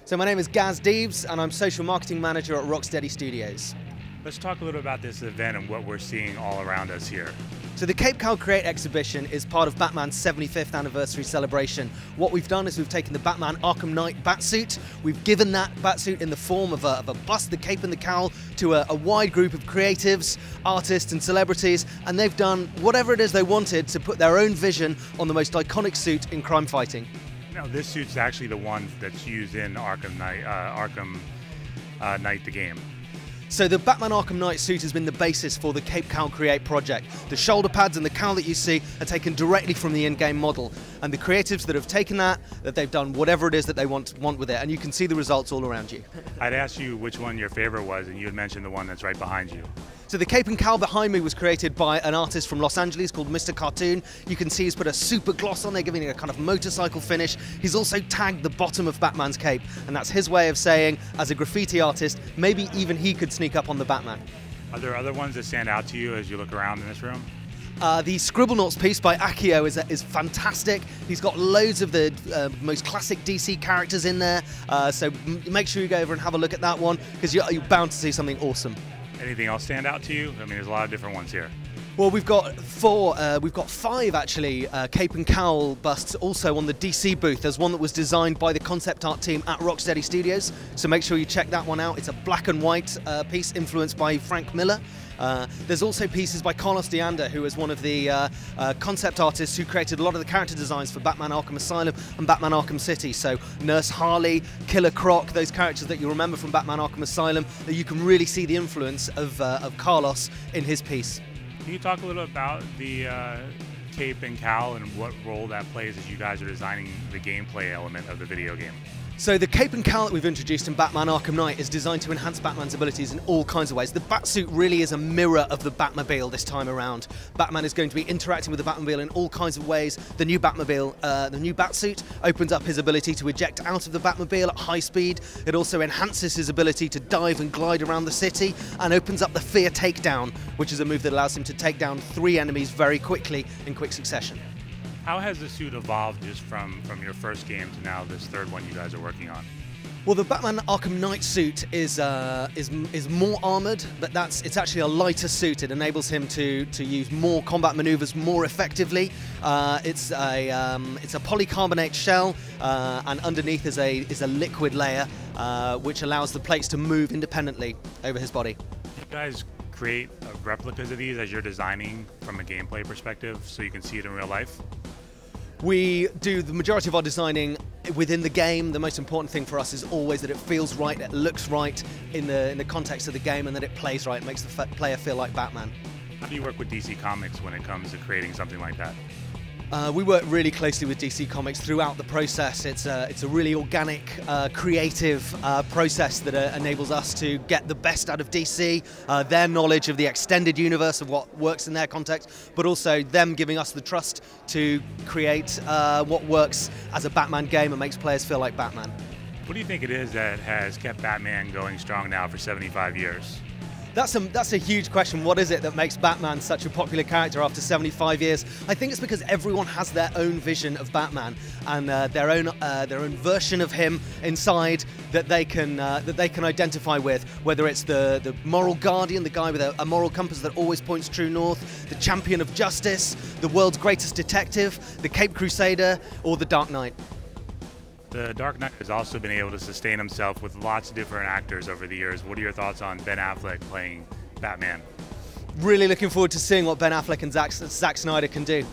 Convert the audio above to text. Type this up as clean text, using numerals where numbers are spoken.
So my name is Gaz Deaves and I'm Social Marketing Manager at Rocksteady Studios. Let's talk a little about this event and what we're seeing all around us here. So the Cape Cowl Create exhibition is part of Batman's 75th anniversary celebration. What we've done is we've taken the Batman Arkham Knight batsuit, we've given that batsuit in the form of a bust, the cape and the cowl, to a wide group of creatives, artists and celebrities, and they've done whatever it is they wanted to put their own vision on the most iconic suit in crime fighting. Now, this suit's actually the one that's used in Arkham Knight the game. So the Batman Arkham Knight suit has been the basis for the Cape Cowl Create project. The shoulder pads and the cowl that you see are taken directly from the in-game model. And the creatives that have taken that they've done whatever it is that they want with it. And you can see the results all around you. I'd asked you which one your favorite was, and you had mentioned the one that's right behind you. So the cape and cowl behind me was created by an artist from Los Angeles called Mr. Cartoon. You can see he's put a super gloss on there, giving it a kind of motorcycle finish. He's also tagged the bottom of Batman's cape, and that's his way of saying, as a graffiti artist, maybe even he could sneak up on the Batman. Are there other ones that stand out to you as you look around in this room? The Scribblenauts piece by Akio is fantastic. He's got loads of the most classic DC characters in there, so make sure you go over and have a look at that one, because you're bound to see something awesome. Anything else stand out to you? I mean, there's a lot of different ones here. Well, we've got five actually cape and cowl busts also on the DC booth. There's one that was designed by the concept art team at Rocksteady Studios, so make sure you check that one out. It's a black and white piece influenced by Frank Miller. There's also pieces by Carlos Deanda, who is one of the concept artists who created a lot of the character designs for Batman Arkham Asylum and Batman Arkham City. So Nurse Harley, Killer Croc, those characters that you remember from Batman Arkham Asylum, that you can really see the influence of Carlos in his piece. Can you talk a little about the cape and cowl and what role that plays as you guys are designing the gameplay element of the video game? So the cape and cowl that we've introduced in Batman Arkham Knight is designed to enhance Batman's abilities in all kinds of ways. The Batsuit really is a mirror of the Batmobile this time around. Batman is going to be interacting with the Batmobile in all kinds of ways. The new Batmobile, the new Batsuit opens up his ability to eject out of the Batmobile at high speed. It also enhances his ability to dive and glide around the city, and opens up the Fear Takedown, which is a move that allows him to take down 3 enemies very quickly in quick succession. How has the suit evolved just from your first game to now this third one you guys are working on? Well, the Batman Arkham Knight suit is more armoured, but it's actually a lighter suit. It enables him to use more combat manoeuvres more effectively. It's a polycarbonate shell, and underneath is a liquid layer, which allows the plates to move independently over his body. You guys create replicas of these as you're designing from a gameplay perspective, so you can see it in real life? We do the majority of our designing within the game. The most important thing for us is always that it feels right, it looks right in the context of the game, and that it plays right, it makes the player feel like Batman. How do you work with DC Comics when it comes to creating something like that? We work really closely with DC Comics throughout the process. It's a really organic, creative process that enables us to get the best out of DC, their knowledge of the extended universe of what works in their context, but also them giving us the trust to create what works as a Batman game and makes players feel like Batman. What do you think it is that has kept Batman going strong now for 75 years? That's a huge question. What is it that makes Batman such a popular character after 75 years? I think it's because everyone has their own vision of Batman and their own version of him inside that they can identify with. Whether it's the moral guardian, the guy with a moral compass that always points true north, the champion of justice, the world's greatest detective, the Caped Crusader, or the Dark Knight. The Dark Knight has also been able to sustain himself with lots of different actors over the years. What are your thoughts on Ben Affleck playing Batman? Really looking forward to seeing what Ben Affleck and Zack Snyder can do.